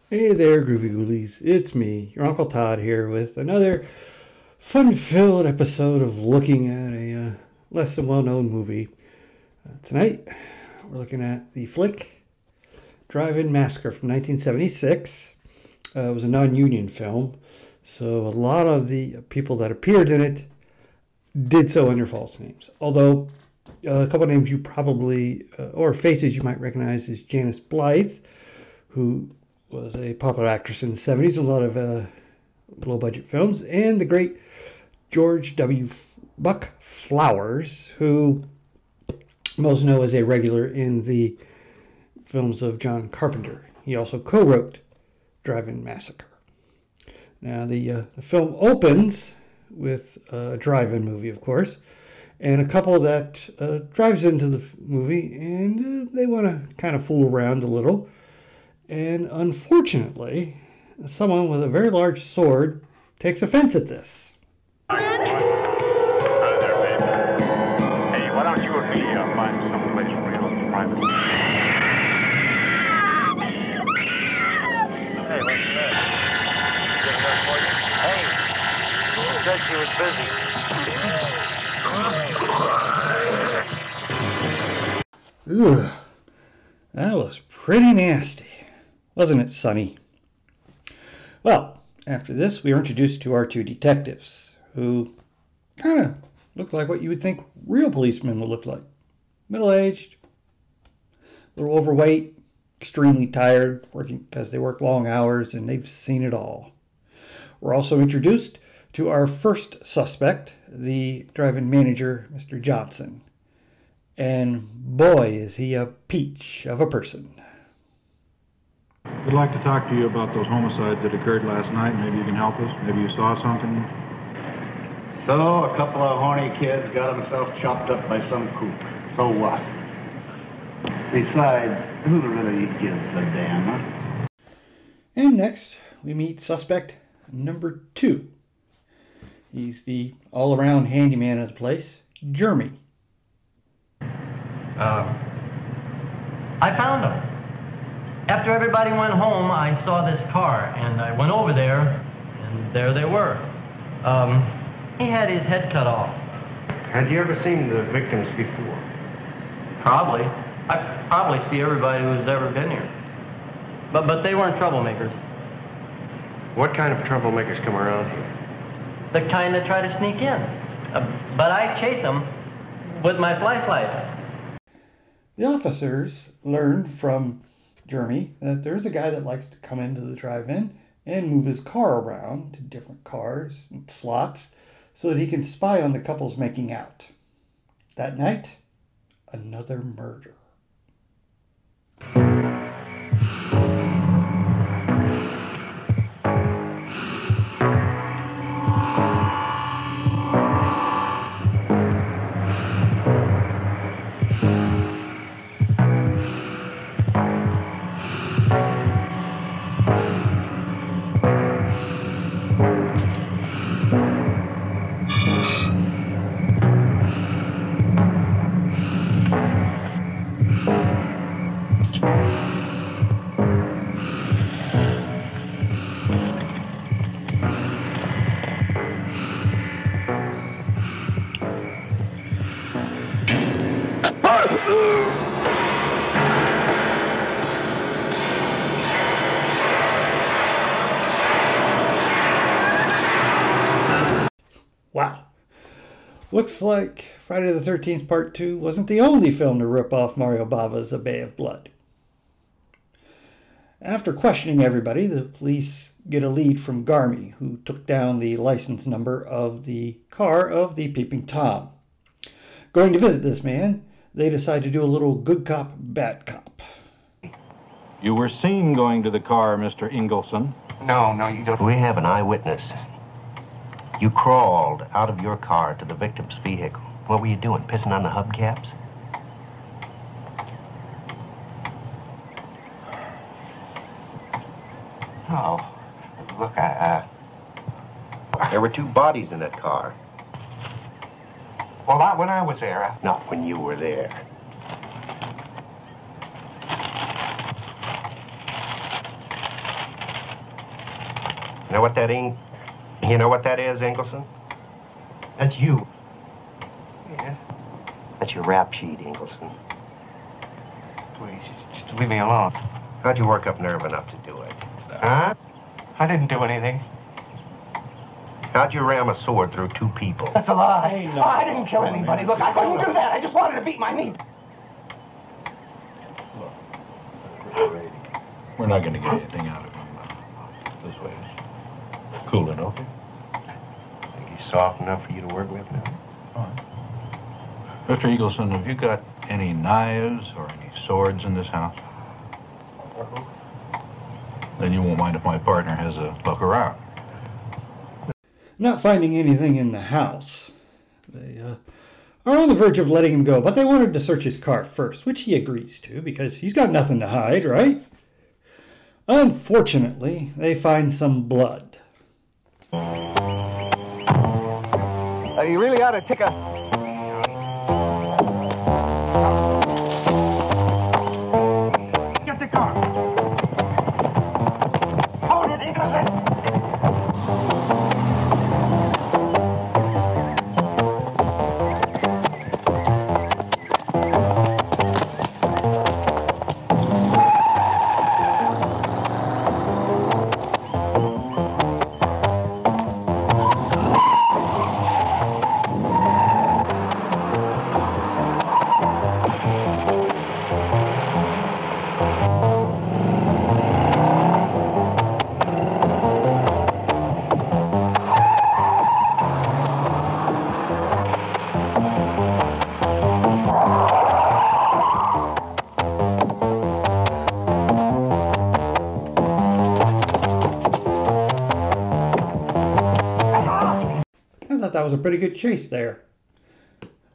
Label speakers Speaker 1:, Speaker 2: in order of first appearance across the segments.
Speaker 1: Hey there, Groovy Ghoulies. It's me, your Uncle Todd here with another fun-filled episode of looking at a less than well-known movie. Tonight, we're looking at the flick Drive-In Massacre from 1976. It was a non-union film, so a lot of the people that appeared in it did so under false names. Although, a couple names you probably, or faces you might recognize is Janice Blythe, who was a popular actress in the 70s, a lot of low-budget films, and the great George W. Buck Flowers, who most know as a regular in the films of John Carpenter. He also co-wrote Drive-In Massacre. Now, the film opens with a drive-in movie, of course, and a couple that drives into the movie, and they want to kind of fool around a little. And unfortunately, someone with a very large sword takes offense at this.
Speaker 2: Hi there, babe. Hey, why don't you and me find some place real private? Hey, what's that? Just that for you? Hey, she said she was busy.
Speaker 1: Ugh, that was pretty nasty. Wasn't it, Sonny? Well, after this, we are introduced to our two detectives, who kind of look like what you would think real policemen would look like. Middle-aged, a little overweight, extremely tired, working because they work long hours, and they've seen it all. We're also introduced to our first suspect, the drive-in manager, Mr. Johnson. And boy, is he a peach of a person.
Speaker 3: We'd like to talk to you about those homicides that occurred last night. Maybe you can help us. Maybe you saw something.
Speaker 4: So, a couple of horny kids got themselves chopped up by some kook. So what? Besides, who really gives a damn, huh?
Speaker 1: And next, we meet suspect number 2. He's the all-around handyman of the place, Jeremy.
Speaker 5: I found him. After everybody went home, I saw this car, and I went over there, and there they were. He had his head cut off.
Speaker 6: Had you ever seen the victims before?
Speaker 5: Probably. I probably see everybody who's ever been here. But they weren't troublemakers.
Speaker 6: What kind of troublemakers come around here?
Speaker 5: The kind that try to sneak in. But I chase them with my flashlight.
Speaker 1: The officers learn from Jeremy that there's a guy that likes to come into the drive-in and move his car around to different cars and slots so that he can spy on the couples making out. That night, another murder. Wow. Looks like Friday the 13th Part 2 wasn't the only film to rip off Mario Bava's A Bay of Blood. After questioning everybody, the police get a lead from Garmy, who took down the license number of the car of the Peeping Tom. Going to visit this man, they decide to do a little good cop, bad cop.
Speaker 7: You were seen going to the car, Mr. Ingleson.
Speaker 6: No, you don't.
Speaker 8: We have an eyewitness. You crawled out of your car to the victim's vehicle. What were you doing, pissing on the hubcaps?
Speaker 6: Oh, look,
Speaker 8: There were 2 bodies in that car.
Speaker 6: Well, not when I was there.
Speaker 8: Not when you were there. know what that ain't? You know what that is, Ingleson? That's you. Yeah. That's your rap sheet, Ingleson.
Speaker 6: Please, just leave me alone.
Speaker 8: How'd you work up nerve enough to do it? Huh?
Speaker 6: I didn't do anything.
Speaker 8: How'd you ram a sword through two people?
Speaker 6: That's a lie.
Speaker 9: Hey, no. I didn't kill anybody. Look, I couldn't do that. I just wanted to beat my meat.
Speaker 7: We're not going to get anything out of him. This way. Cool it, okay?
Speaker 8: Think he's soft enough for you to work with now?
Speaker 7: Mr. Eagleson, have you got any knives or any swords in this house? Then you won't mind if my partner has a look around.
Speaker 1: Not finding anything in the house, they are on the verge of letting him go, but they wanted to search his car first, which he agrees to because he's got nothing to hide, right? Unfortunately, they find some blood.
Speaker 9: You really ought to take a... Get the car. Hold it, Ingleson.
Speaker 1: That was a pretty good chase there.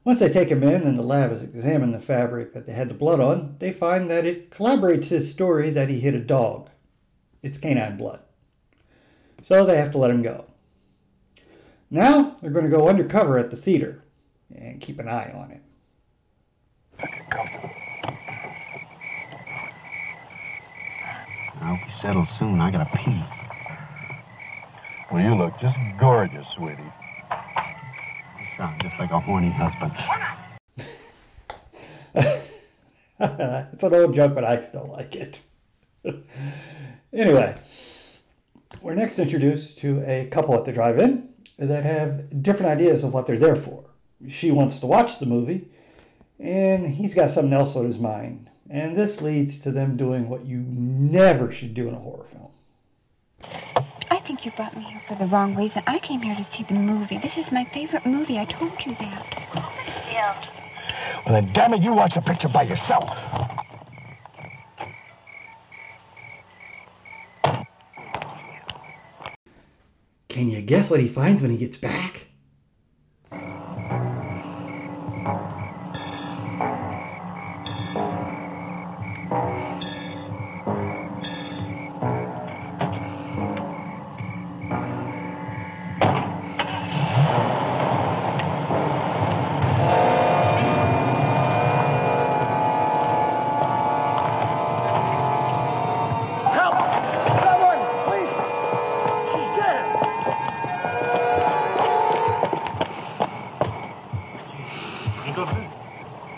Speaker 1: Once they take him in and the lab has examined the fabric that they had the blood on, they find that it corroborates his story that he hit a dog. It's canine blood. So they have to let him go. Now they're going to go undercover at the theater and keep an eye on him.
Speaker 4: I hope he settles soon. I gotta pee.
Speaker 10: Well, you look just gorgeous, sweetie.
Speaker 4: You sound just like a horny husband.
Speaker 1: It's an old joke, but I still like it. Anyway, we're next introduced to a couple at the drive-in that have different ideas of what they're there for. She wants to watch the movie, and he's got something else on his mind. And this leads to them doing what you never should do in a horror film.
Speaker 11: I think you brought me here for the wrong reason. I came here to see the movie. This is my favorite movie. I told you that.
Speaker 9: Yeah. Well, then, damn it, you watch the picture by yourself.
Speaker 1: Can you guess what he finds when he gets back?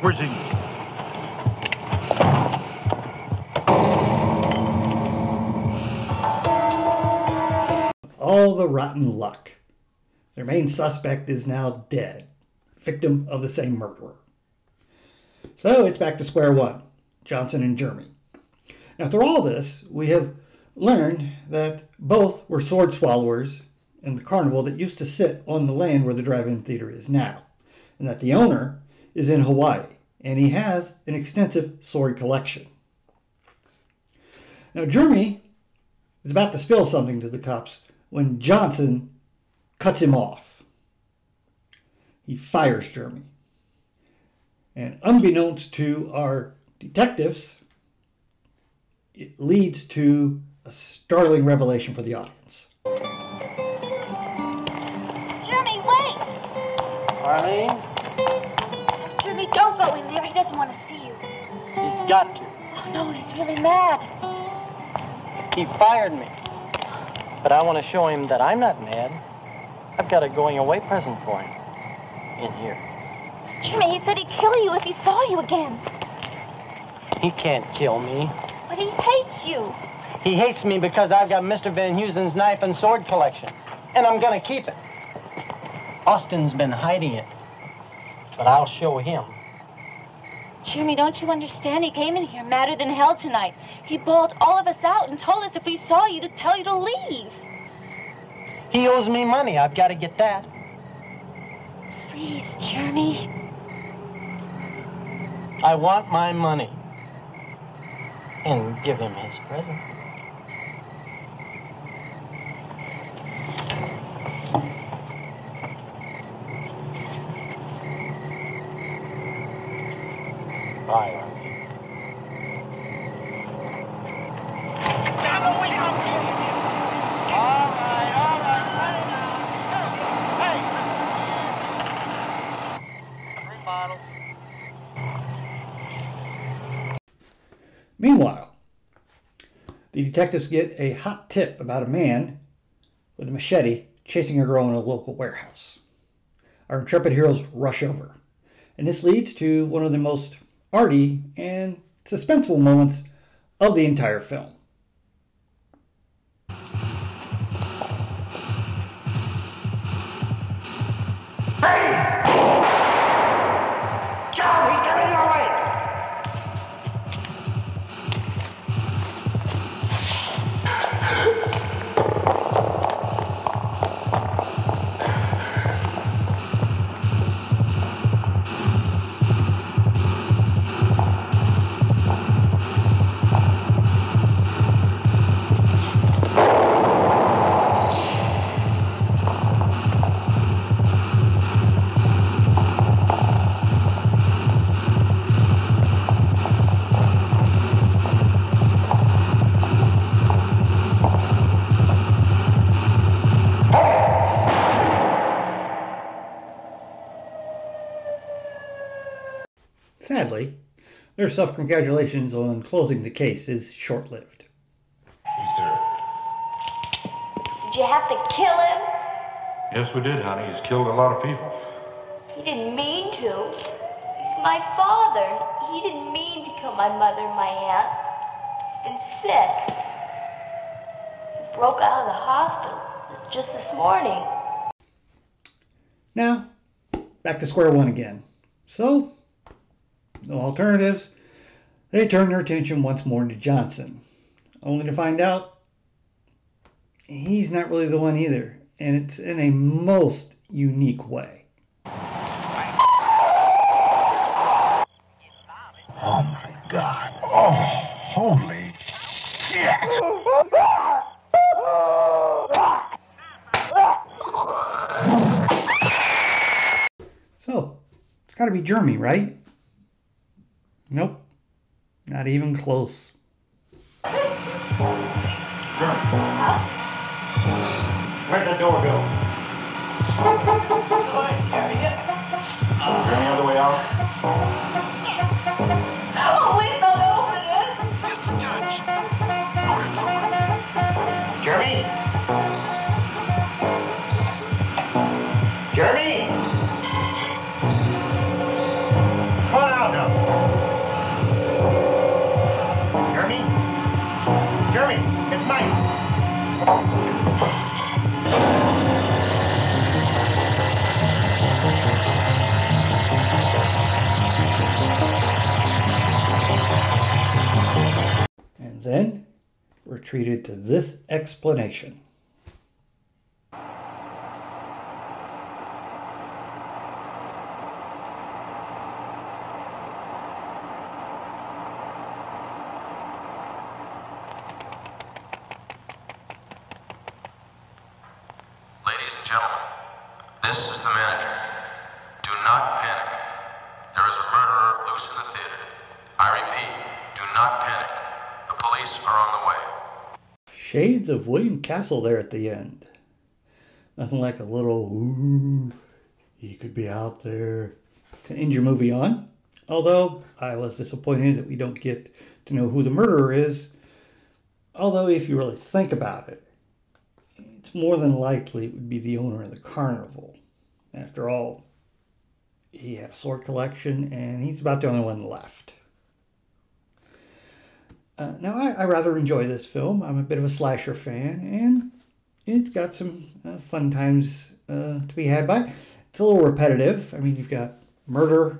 Speaker 3: Where's he?
Speaker 1: All the rotten luck. Their main suspect is now dead, victim of the same murderer. So it's back to square one, Johnson and Jeremy. Now through all this, we have learned that both were sword swallowers in the carnival that used to sit on the land where the drive-in theater is now, and that the owner is in Hawaii, and he has an extensive sword collection. Now Jeremy is about to spill something to the cops when Johnson cuts him off. He fires Jeremy. And unbeknownst to our detectives, it leads to a startling revelation for the audience.
Speaker 11: Jeremy, wait!
Speaker 5: Arlene,
Speaker 11: Jeremy, don't go in there. He doesn't want to see you.
Speaker 5: he's got to.
Speaker 11: Oh, no, he's really mad.
Speaker 5: He fired me. But I want to show him that I'm not mad. I've got a going-away present for him in here.
Speaker 12: Jimmy, he said he'd kill you if he saw you again.
Speaker 5: He can't kill me.
Speaker 12: But he hates you.
Speaker 5: He hates me because I've got Mr. Van Heusen's knife and sword collection. And I'm going to keep it. Austin's been hiding it. But I'll show him.
Speaker 12: Jimmy, don't you understand? He came in here madder than hell tonight. He bawled all of us out and told us if we saw you to tell you to leave.
Speaker 5: He owes me money. I've got to get that.
Speaker 12: Please, Jeremy.
Speaker 5: I want my money. And give him his present. Bye, Archie.
Speaker 1: Meanwhile, the detectives get a hot tip about a man with a machete chasing a girl in a local warehouse. Our intrepid heroes rush over, and this leads to one of the most arty and suspenseful moments of the entire film. Sadly, their self-congratulations on closing the case is short-lived.
Speaker 12: Did you have to kill him?
Speaker 3: Yes, we did, honey. He's killed a lot of people.
Speaker 12: He didn't mean to. He's my father. He didn't mean to kill my mother and my aunt. He's been sick. He broke out of the hospital just this morning.
Speaker 1: Now, back to square one again. So, no alternatives. They turn their attention once more to Johnson, only to find out he's not really the one either, and it's in a most unique way.
Speaker 9: Oh, my God. Oh, holy shit.
Speaker 1: So, it's got to be Jeremy, right? Nope, not even close.
Speaker 4: Where'd the door go? Any other way out?
Speaker 12: Oh, we don't open it.
Speaker 4: Jeremy? Jeremy? Come on out now. Jeremy? Jeremy, it's Mike.
Speaker 1: And then we're treated to this explanation.
Speaker 13: Ladies and gentlemen, this is the manager. Do not panic. There is a murderer loose in the theater. I repeat, do not panic. The police are on the way.
Speaker 1: Shades of William Castle there at the end. Nothing like a little, ooh, he could be out there to end your movie on. Although, I was disappointed that we don't get to know who the murderer is. Although, if you really think about it, it's more than likely it would be the owner of the carnival. After all, he had a sword collection, and he's about the only one left. Now, I rather enjoy this film. I'm a bit of a slasher fan, and it's got some fun times to be had by. It's a little repetitive. I mean, you've got murder,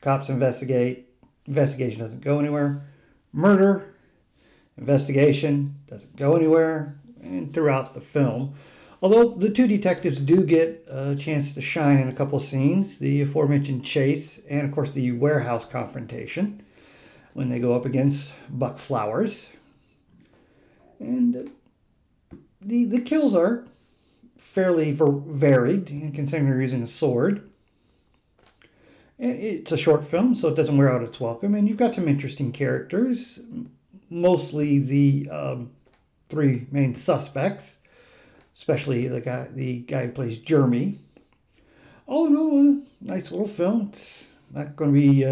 Speaker 1: cops investigate, investigation doesn't go anywhere, murder, investigation doesn't go anywhere, and throughout the film. Although the two detectives do get a chance to shine in a couple of scenes, the aforementioned chase and, of course, the warehouse confrontation when they go up against Buck Flowers. And the kills are fairly varied, considering they're using a sword. And it's a short film, so it doesn't wear out its welcome. And you've got some interesting characters, mostly the three main suspects, especially the guy who plays Jeremy. All in all, a nice little film. It's not going to be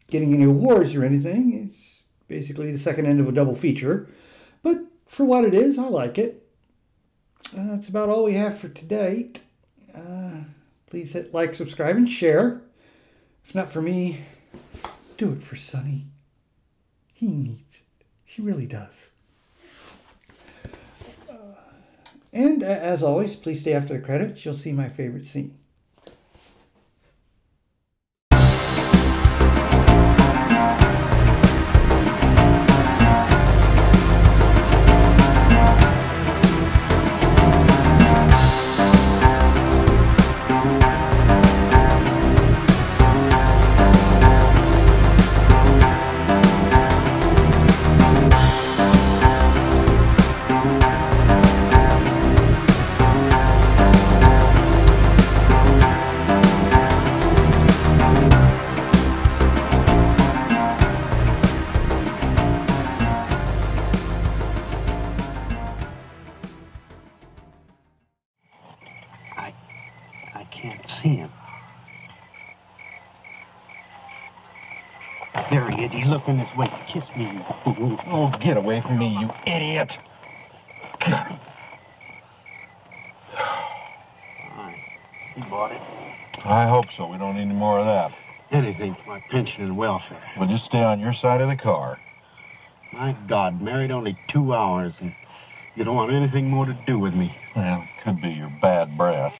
Speaker 1: getting any awards or anything. It's basically the second end of a double feature. But for what it is, I like it. That's about all we have for today. Please hit like, subscribe, and share. If not for me, do it for Sonny. He needs it. She really does. And as always, please stay after the credits. You'll see my favorite scene.
Speaker 8: There he is. He's looking this way. Kiss me, you fool.
Speaker 10: Oh, get away from me, you idiot.
Speaker 8: He bought it.
Speaker 10: I hope so. We don't need any more of that.
Speaker 8: Anything for my pension and welfare.
Speaker 10: Well, just stay on your side of the car.
Speaker 8: My God, married only 2 hours, and you don't want anything more to do with me.
Speaker 10: Well, it could be your bad breath.